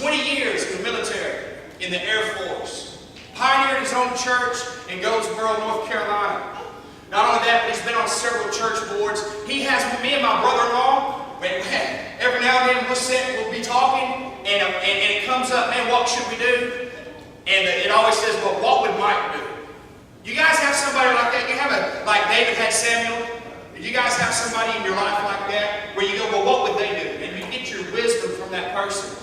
20 years in the military, in the Air Force. Pioneered his own church in Goldsboro, North Carolina. Not only that, but he's been on several church boards. He has me and my brother-in-law, every now and then we'll be talking, and it comes up, man, what should we do? And it always says, well, what would Mike do? You guys have somebody like that? You have like David had Samuel? You guys have somebody in your life like that where you go, well, what would they do? And you get your wisdom from that person.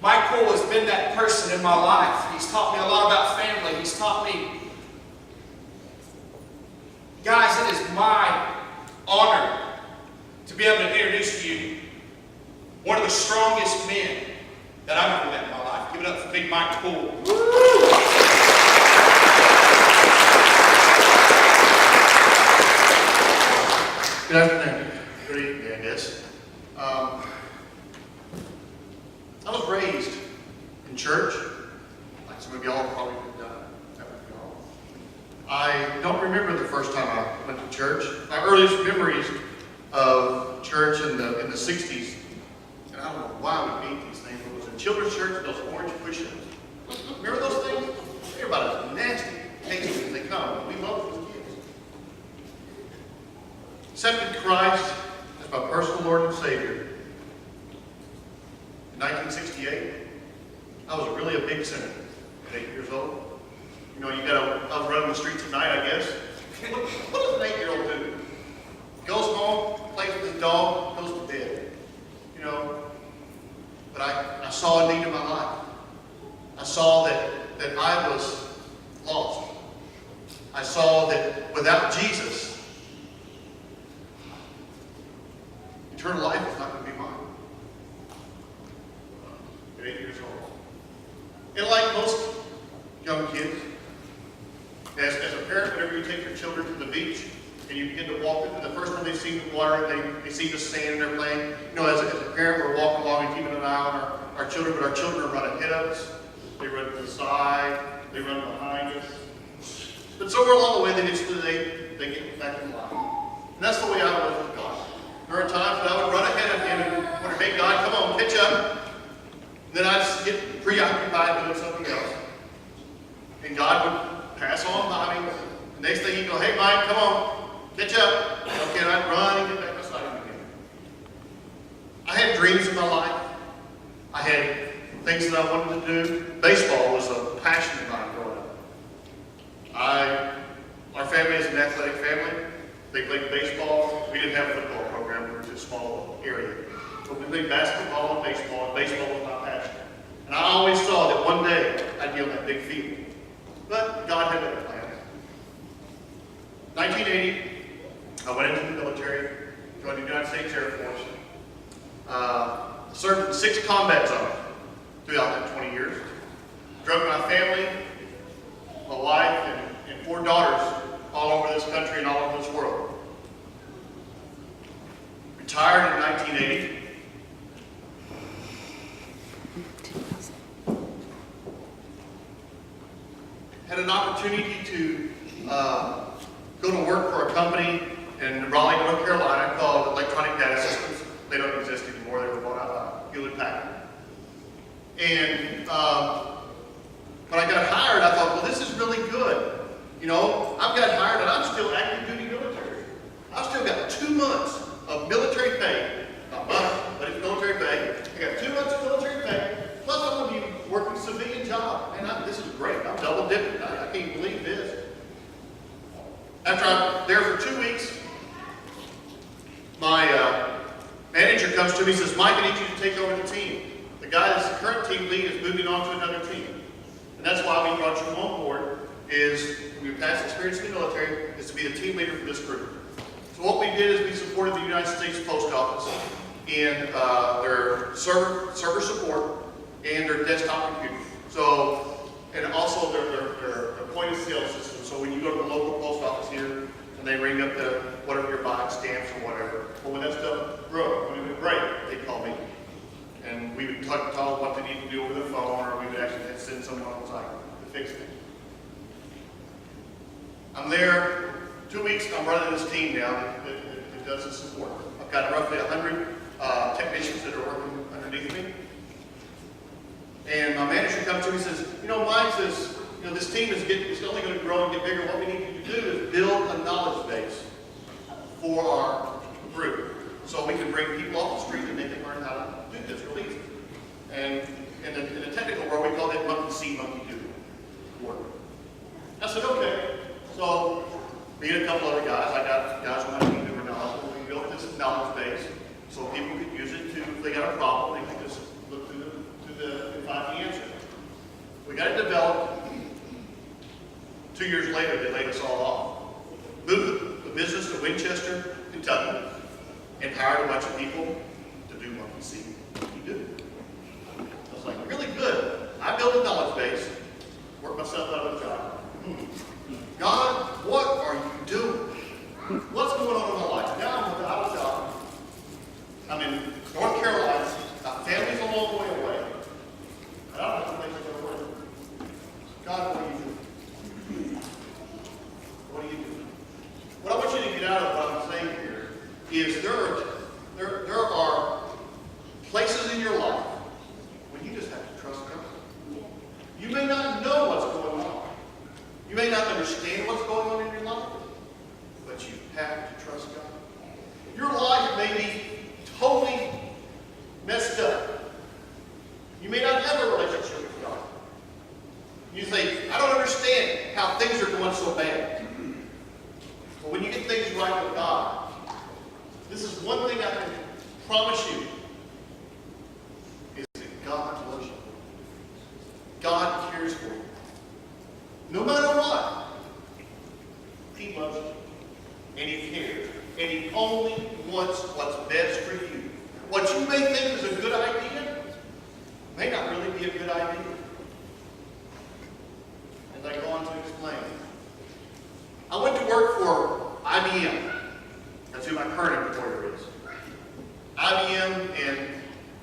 Mike Poole has been that person in my life. He's taught me a lot about family. He's taught me. Guys, it is my honor to be able to introduce to you one of the strongest men that I've ever met in my life. Give it up for Big Mike Poole. Good afternoon. Good evening, I guess. I was raised in church, like some of y'all probably have. I don't remember the first time I went to church. My earliest memories of church in the 60s, and I don't know why we made these things, but it was in children's church, those orange push-ups. Remember those things? They're about as nasty, tasty as they come. We love those kids. Accepted Christ as my personal Lord and Savior in 1968. I was really a big sinner at 8 years old. You know, I was running the streets at night, I guess. What does an 8-year-old do? Goes home, plays with his dog, goes to bed. You know, but I saw a need in my life. I saw that I was lost. I saw that without Jesus, eternal life is not going to be mine. At 8 years old. And like most young kids, as a parent, whenever you take your children to the beach and you begin to walk, the first time they see the water, they see the sand and they're playing. You know, as a parent, we're walking along and keeping an eye on our children, but our children run ahead of us. They run to the side. They run behind us. But somewhere along the way, they get back in line. And that's the way I was with God. There are times that I would run ahead of Him and wonder, hey, God, come on, catch up. And then I'd just get preoccupied doing something else. And God would pass on by me. The next thing He'd go, hey, Mike, come on, catch up. Okay, and I'd run and get back beside Him again. I had dreams in my life. I had things that I wanted to do. Baseball was a passion of mine growing up. Our family is an athletic family. They played baseball. We didn't have a football program. We were just a small area. But we played basketball and baseball was my passion. And I always saw that one day I'd be on that big field. But God had other plans. 1980, I went into the military, joined the United States Air Force. Served in 6 combat zones throughout that 20 years. Drove my family, my wife, and 4 daughters all over this country and all over this world. Retired in 1980. Had an opportunity to go to work for a company in Raleigh, North Carolina called Electronic Data Systems. They don't exist anymore. They were bought out by Hewlett Packard. And when I got hired, I thought, well, this is really good. You know, I've got hired and I'm still active duty military. I've still got 2 months of military pay. Not much, but it's military pay. I got 2 months of military pay. Plus I'm going to be working a civilian job. Man, this is great. I'm double dipping. I can't believe this. After I'm there for 2 weeks, my manager comes to me and says, Mike, I need you to take over the team. The guy that's the current team lead is moving on to another team. And that's why we brought you on board, is from your past experience in the military, is to be the team leader for this group. So what we did is we supported the United States Post Office in their server support and their desktop computer. So, and also their point of sale system. So when you go to the local post office here and they ring up the whatever you're buying, stamps or whatever, well, when that stuff broke, when it would break, they'd call me. And we would tell them what they need to do over the phone, or we would actually send someone on site to fix it. I'm there 2 weeks. I'm running this team now that does the support. I've got roughly 100 technicians that are working underneath me. says, this team is only going to grow and get bigger. What we need you to do is build a knowledge base for our group, so we can bring people off the street and they can learn how to do this real easy. And in the technical world, we call that monkey see, monkey do work. I said, okay. So me and a couple other guys, I got guys on my team who were knowledgeable. We built this knowledge base so people could use it to, if they got a problem, they could just look and find the answer. We got it developed. 2 years later, they laid us all off. Moved the business to Winchester, Kentucky, and hired a bunch of people to do what we see, we do. I was like, really good. I built a knowledge base, worked myself out of a job. God, what are you doing? What's going on in my life? Now I'm without a job. I'm in North Carolina. My family's a long way away. And I don't have a place to go to work. God, what are you doing? What are you doing? What I want you to get out of what I'm saying here is there are places in your life when you just have to trust God. You may not know what's going on. You may not understand what's going on in your life, but you have to trust God. Your life may be totally messed up. You may not have a relationship with God. You say, I don't understand how things are going so bad. But when you get things right with God, this is one thing I can promise you, is that God loves you. God cares for you. No matter what, He loves you. And He cares. And He only wants what's best for you. What you may think is a good idea may not really be a good idea. As I go on to explain. I went to work for IBM. That's who my current employer is. IBM in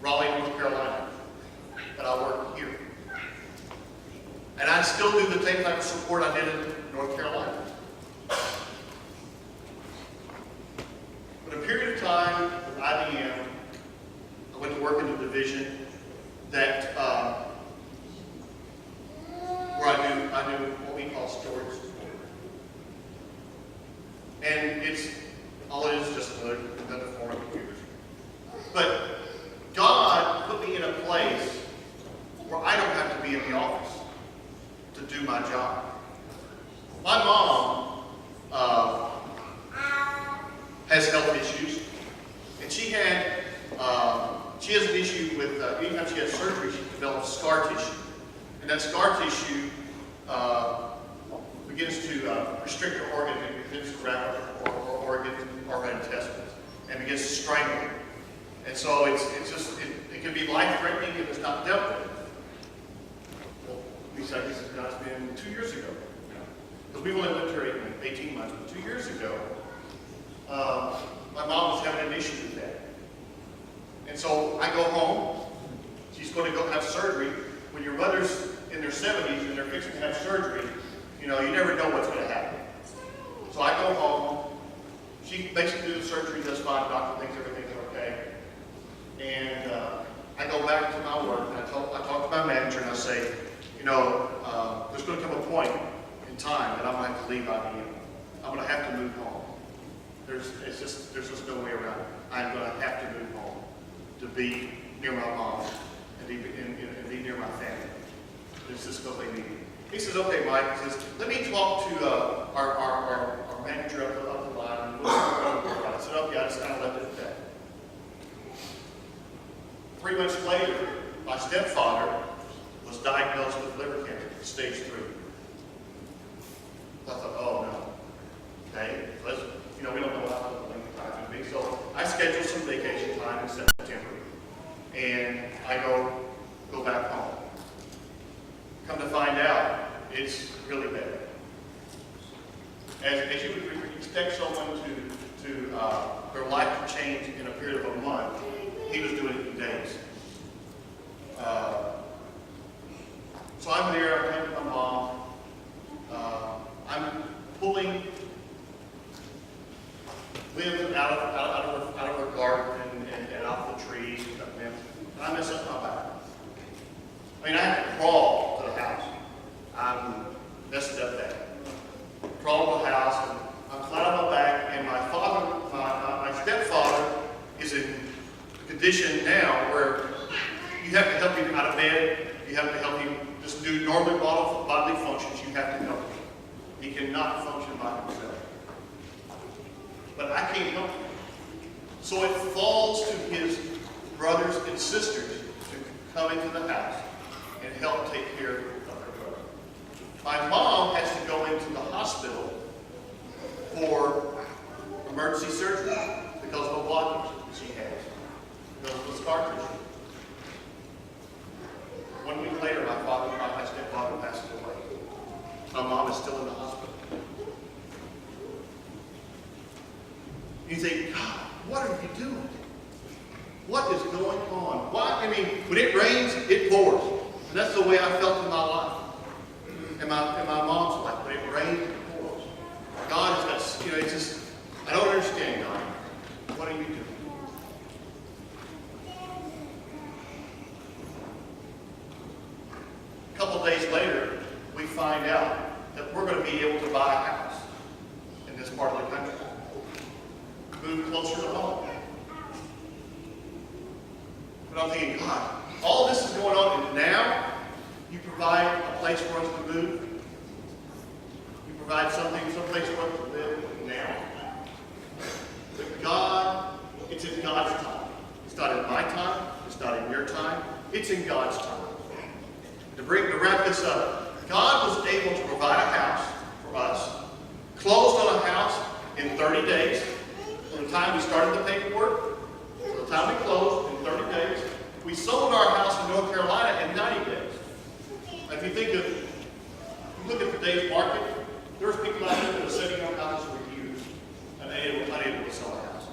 Raleigh, North Carolina. But I work here. And I still do the same type of support I did in North Carolina. But a period of time with IBM, I went to work in a division that where I do what we call storage support. And all it is just another form of computers. But God put me in a place where I don't have to be in the office to do my job. My mom has health issues, and she has an issue with anytime she has surgery, she develops scar tissue, and that scar tissue begins to restrict her organ, it begins to wrap up her organ or her intestines, and begins to strangle. And so it can be life-threatening if it's not dealt with. Well, this has been 2 years ago. Because we've only lived here 18 months, but 2 years ago, my mom was having an issue with that. And so I go home, she's going to go have surgery. When your mother's in their 70s and they're fixing to have surgery, you never know what's going to happen. So I go home, she basically does the surgery, does fine, the doctor thinks everything's okay. And I go back to my work, and I talk to my manager, and I say, there's going to come a point in time that I'm going to have to leave IBM. I'm going to have to move home. There's just no way around it. I'm going to have to move home to be near my mom and be near my family. It's just what they need. He says, okay, Mike. He says, let me talk to our manager up the line. And I said, okay, I just kind of left it at that. 3 months later, my stepfather was diagnosed with liver cancer, stage 3. I thought, oh no. Okay, we don't know how long the time is going to be. So I scheduled some vacation time in September, and I go back home. Come to find out, it's really bad. As you would expect someone to their life to change in a period of a month, he was doing it in days. So I'm there, I'm with my mom. I'm pulling limbs out of her garden and off the trees and stuff, and I mess up my back. I mean, I have to crawl to the house. You have to help him out of bed. You have to help him just do normal bodily functions. You have to help him. He cannot function by himself. But I can't help him. So it falls to his brothers and sisters to come into the house and help take care of her brother. My mom has to go into the hospital for emergency surgery because of a blockage she has, because of the scar tissue. 1 week later, my stepfather passes away. My mom is still in the hospital. You say, God, what are you doing? What is going on? Why? I mean, when it rains, it pours. And that's the way I felt in my life. And my mom's life. When it rains, it pours. God has got, it's just, I don't understand, God. What are you doing? A couple days later, we find out that we're going to be able to buy a house in this part of the country. Move closer to home. But I'm thinking, God, all this is going on, and now you provide a place for us to move. You provide someplace for us to live now. But God, it's in God's time. It's not in my time. It's not in your time. It's in God's time. To wrap this up, God was able to provide a house for us, closed on a house in 30 days. From the time we started the paperwork, to the time we closed in 30 days, we sold our house in North Carolina in 90 days. Now, if you look at today's market, there's people out there that are sitting on houses for years and unable to sell a house.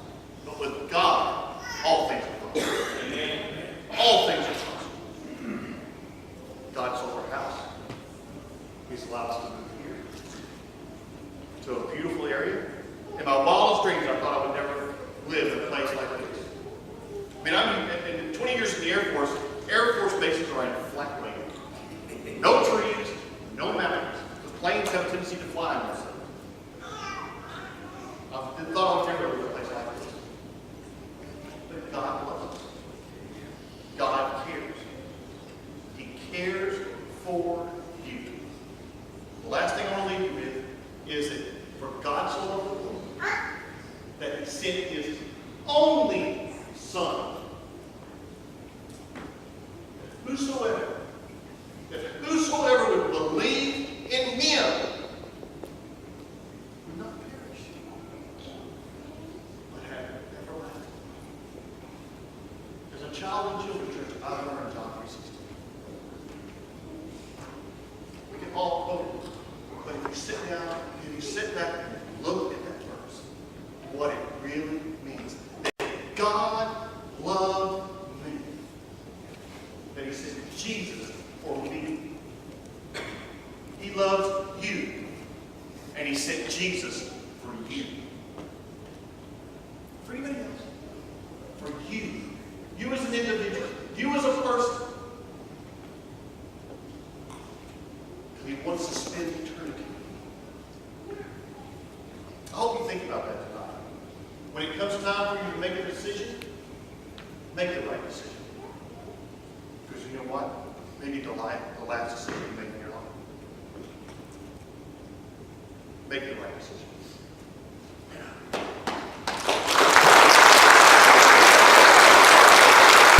But with God, all things are possible. All things are possible. God sold our house. He's allowed us to move here to a beautiful area. In my wildest dreams, I thought I would never live in a place like this. I mean, in 20 years in the Air Force bases are in a flat land. No trees, no mountains. The planes have a tendency to fly in this. I thought I would never live in a place like this. But God loves us. God cares. He cares for you. The last thing I want to leave you with is that for God so loved the world that He sent His only Son. Whosoever would believe in Him would not perish, but have everlasting. As a child in children's church, I learned John 3:16. We can all quote it, but if you sit down, if you sit back and look at that verse, what it really means, that God loved me, that He sent Jesus for me. He loves you, and He sent Jesus for you. For anybody else. For you. You as an individual. You as a person. He wants to spend eternity. I hope you think about that tonight. When it comes time for you to make a decision, make the right decision. Because you know what? Maybe the last decision you make in your life. Make the right decision.